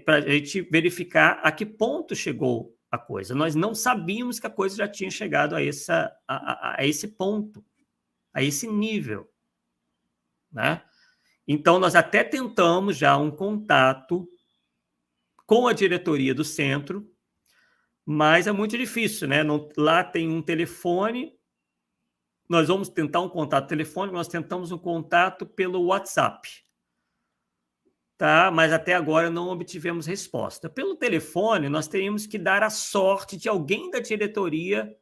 Para a gente verificar a que ponto chegou a coisa. Nós não sabíamos que a coisa já tinha chegado a esse ponto, a esse nível, né? Então, nós até tentamos já um contato com a diretoria do centro, mas é muito difícil, né? Lá tem um telefone. Nós vamos tentar um contato telefônico, nós tentamos um contato pelo WhatsApp, tá? Mas até agora não obtivemos resposta. Pelo telefone, nós teríamos que dar a sorte de alguém da diretoria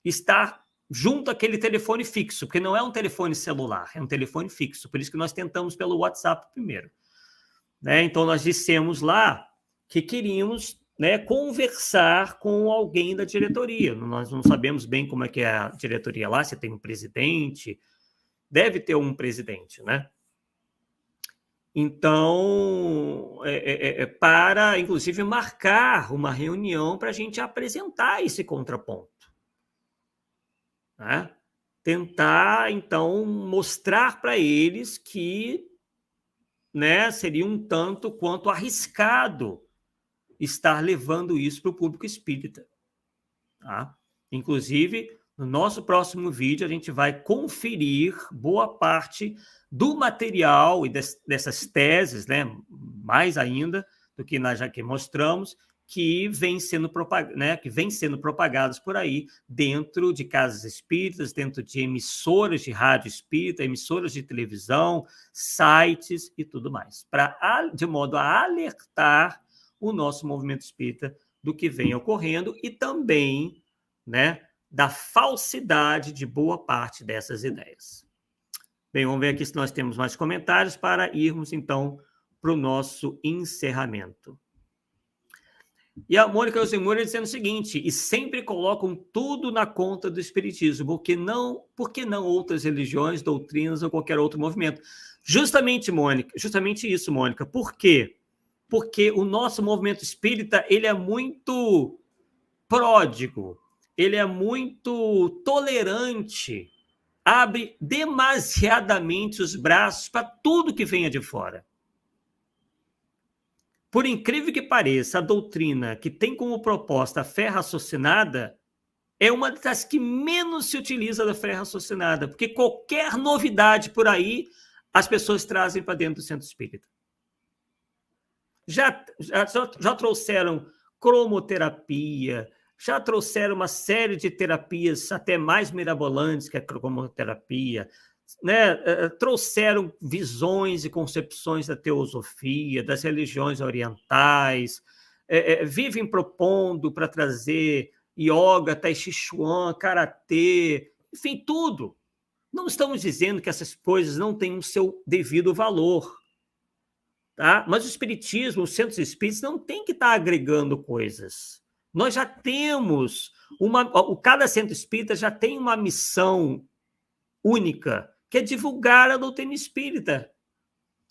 estar junto àquele telefone fixo, porque não é um telefone celular, é um telefone fixo, por isso que nós tentamos pelo WhatsApp primeiro. Né? Então, nós dissemos lá que queríamos, né, conversar com alguém da diretoria. Nós não sabemos bem como é que é a diretoria lá, se tem um presidente, deve ter um presidente, né? Então, para, inclusive, marcar uma reunião para a gente apresentar esse contraponto. Né? Tentar, então, mostrar para eles que, né, seria um tanto quanto arriscado estar levando isso para o público espírita. Tá? Inclusive, no nosso próximo vídeo, a gente vai conferir boa parte do material e dessas teses, né, mais ainda do que nós já aqui mostramos, que vêm sendo, né, propagadas por aí, dentro de casas espíritas, dentro de emissoras de rádio espírita, emissoras de televisão, sites e tudo mais, de modo a alertar o nosso movimento espírita do que vem ocorrendo e também, né, da falsidade de boa parte dessas ideias. Bem, vamos ver aqui se nós temos mais comentários para irmos, então, para o nosso encerramento. E a Mônica Yoshimura dizendo o seguinte: e sempre colocam tudo na conta do espiritismo, por que não outras religiões, doutrinas ou qualquer outro movimento? Justamente, Mônica, justamente isso, Mônica. Por quê? Porque o nosso movimento espírita, ele é muito pródigo, ele é muito tolerante, abre demasiadamente os braços para tudo que venha de fora. Por incrível que pareça, a doutrina que tem como proposta a fé raciocinada é uma das que menos se utiliza da fé raciocinada, porque qualquer novidade por aí as pessoas trazem para dentro do centro espírita. Já trouxeram cromoterapia, já trouxeram uma série de terapias até mais mirabolantes que a cromoterapia, né? Trouxeram visões e concepções da teosofia, das religiões orientais, vivem propondo para trazer yoga, tai chi chuan, karatê, enfim, tudo. Não estamos dizendo que essas coisas não têm o seu devido valor, tá? Mas o espiritismo, os centros espíritas não tem que estar agregando coisas. Nós já temos cada centro espírita já tem uma missão única, que é divulgar a doutrina espírita.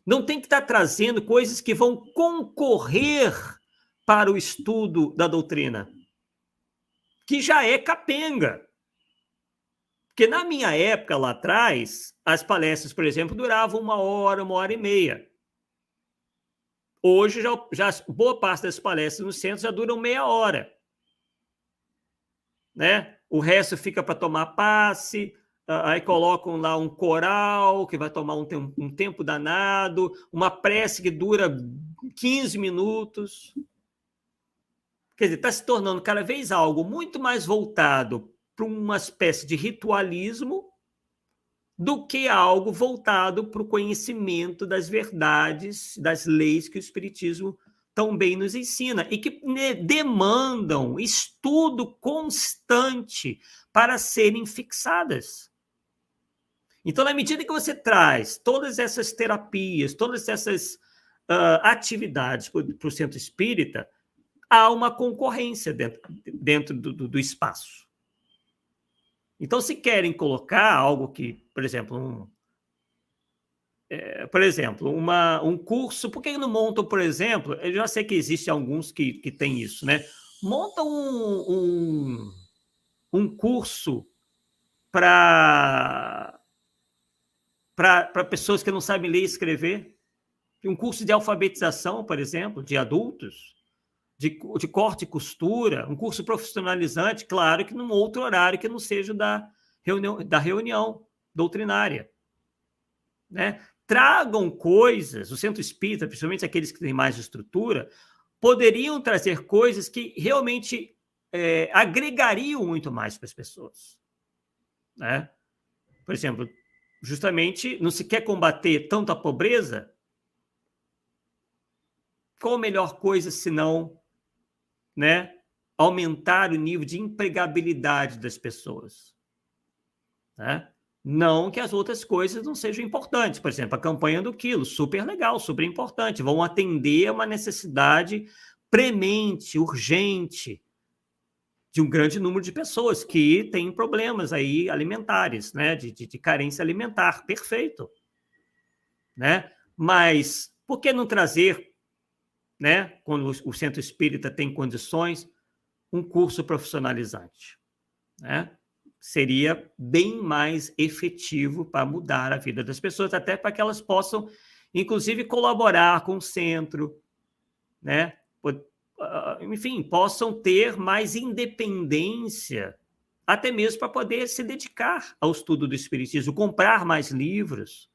Não tem que estar trazendo coisas que vão concorrer para o estudo da doutrina, que já é capenga. Porque na minha época, lá atrás, as palestras, por exemplo, duravam 1 hora, 1 hora e meia. Hoje, já boa parte das palestras no centro já duram meia hora. Né? O resto fica para tomar passe, aí colocam lá um coral que vai tomar um tempo danado, uma prece que dura 15 minutos. Quer dizer, está se tornando cada vez algo muito mais voltado para uma espécie de ritualismo do que algo voltado para o conhecimento das verdades, das leis que o Espiritismo também nos ensina e que demandam estudo constante para serem fixadas. Então, na medida que você traz todas essas terapias, todas essas atividades para o centro espírita, há uma concorrência dentro do espaço. Então, se querem colocar algo que, por exemplo, um curso, por que não montam, por exemplo, eu já sei que existem alguns que têm isso, né? Montam um curso para pessoas que não sabem ler e escrever, um curso de alfabetização, por exemplo, de adultos, de corte e costura, um curso profissionalizante, claro que num outro horário que não seja da reunião doutrinária, né? Tragam coisas, o centro espírita, principalmente aqueles que têm mais estrutura, poderiam trazer coisas que realmente agregariam muito mais para as pessoas, né? Por exemplo, justamente não se quer combater tanto a pobreza, qual a melhor coisa senão, né, aumentar o nível de empregabilidade das pessoas, né? Não que as outras coisas não sejam importantes. Por exemplo, a campanha do quilo, super legal, super importante. Vão atender a uma necessidade premente, urgente, de um grande número de pessoas que têm problemas aí alimentares, né? De carência alimentar. Perfeito. Né? Mas por que não trazer, né, quando o centro espírita tem condições, um curso profissionalizante, né? Seria bem mais efetivo para mudar a vida das pessoas, até para que elas possam, inclusive, colaborar com o centro, né? Enfim, possam ter mais independência, até mesmo para poder se dedicar ao estudo do espiritismo, comprar mais livros,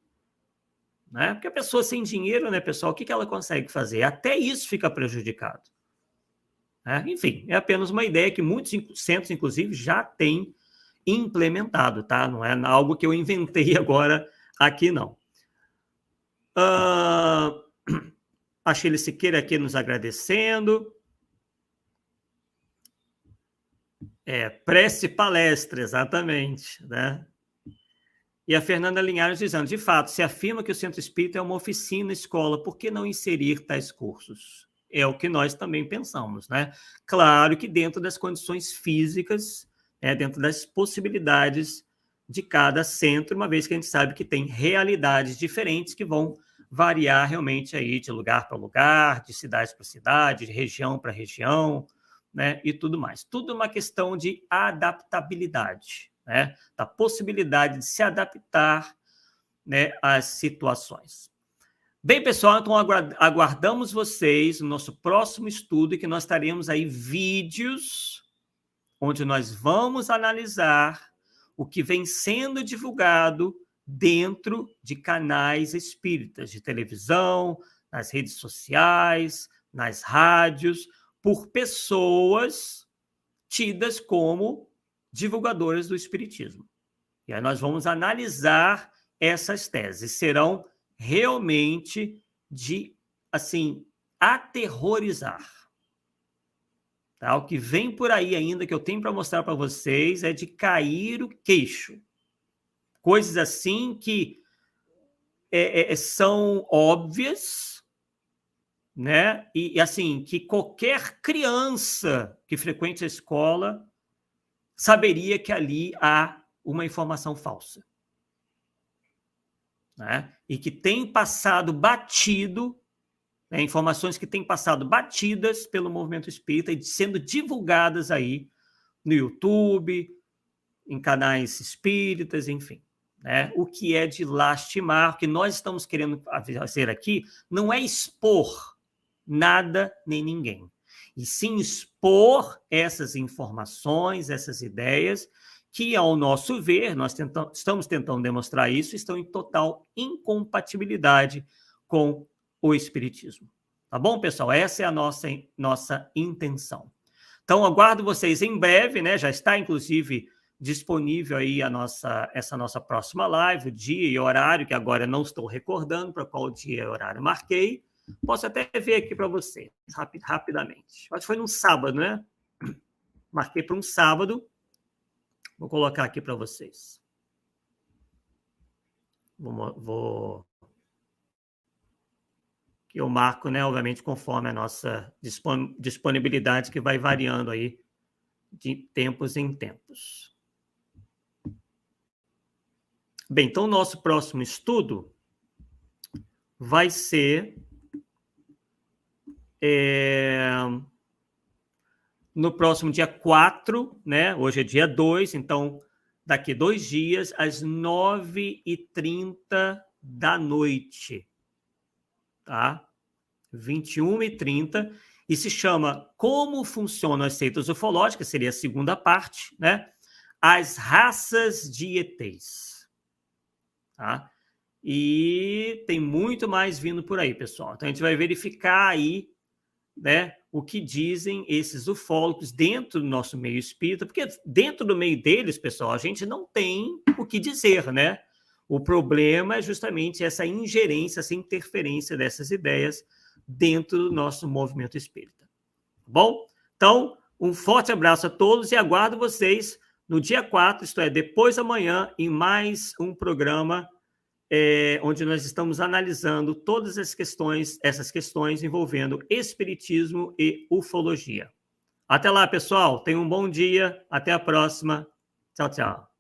né? Porque a pessoa sem dinheiro, né, pessoal, o que ela consegue fazer? Até isso fica prejudicado, né? Enfim, é apenas uma ideia que muitos centros, inclusive, já têm implementado, tá? Não é algo que eu inventei agora aqui, não. A Sheila Siqueira aqui nos agradecendo. Prece palestra, exatamente, né? E a Fernanda Linhares dizendo, de fato, se afirma que o Centro Espírita é uma oficina escola, por que não inserir tais cursos? É o que nós também pensamos, né? Claro que dentro das condições físicas, dentro das possibilidades de cada centro, uma vez que a gente sabe que tem realidades diferentes que vão variar realmente aí de lugar para lugar, de cidade para cidade, de região para região, né? E tudo mais. Tudo uma questão de adaptabilidade, né? Da possibilidade de se adaptar, né, às situações. Bem, pessoal, então aguardamos vocês no nosso próximo estudo, que nós teremos aí vídeos onde nós vamos analisar o que vem sendo divulgado dentro de canais espíritas, de televisão, nas redes sociais, nas rádios, por pessoas tidas como divulgadoras do espiritismo. E aí nós vamos analisar essas teses. Serão realmente de, assim, aterrorizar. Tá? O que vem por aí ainda, que eu tenho para mostrar para vocês, é de cair o queixo. Coisas assim que são óbvias, né? E assim, que qualquer criança que frequente a escola saberia que ali há uma informação falsa, né? E que tem passado batido, né? Informações que têm passado batidas pelo movimento espírita e sendo divulgadas aí no YouTube, em canais espíritas, enfim. Né? O que é de lastimar, o que nós estamos querendo fazer aqui não é expor nada nem ninguém, e sim expor essas informações, essas ideias, que, ao nosso ver, nós estamos tentando demonstrar isso, estão em total incompatibilidade com o espiritismo. Tá bom, pessoal? Essa é a nossa intenção. Então, aguardo vocês em breve, né? Já está, inclusive, disponível aí essa nossa próxima live, o dia e horário, que agora não estou recordando para qual dia e horário marquei. Posso até ver aqui para vocês, rapidamente. Acho que foi num sábado, né? Marquei para um sábado. Vou colocar aqui para vocês. Que eu marco, né? Obviamente, conforme a nossa disponibilidade, que vai variando aí de tempos em tempos. Bem, então o nosso próximo estudo vai ser no próximo dia 4, né? Hoje é dia 2, então daqui 2 dias, às 9h30 da noite, tá? 21h30, e se chama Como Funcionam as Seitas Ufológicas, seria a segunda parte, né? As Raças de ETs. Tá? E tem muito mais vindo por aí, pessoal. Então a gente vai verificar aí, né, o que dizem esses ufólogos dentro do nosso meio espírita, porque dentro do meio deles, pessoal, a gente não tem o que dizer, né? O problema é justamente essa ingerência, essa interferência dessas ideias dentro do nosso movimento espírita. Tá bom? Então, um forte abraço a todos e aguardo vocês no dia 4, isto é, depois da manhã, em mais um programa onde nós estamos analisando todas essas questões envolvendo espiritismo e ufologia. Até lá, pessoal. Tenham um bom dia. Até a próxima. Tchau, tchau.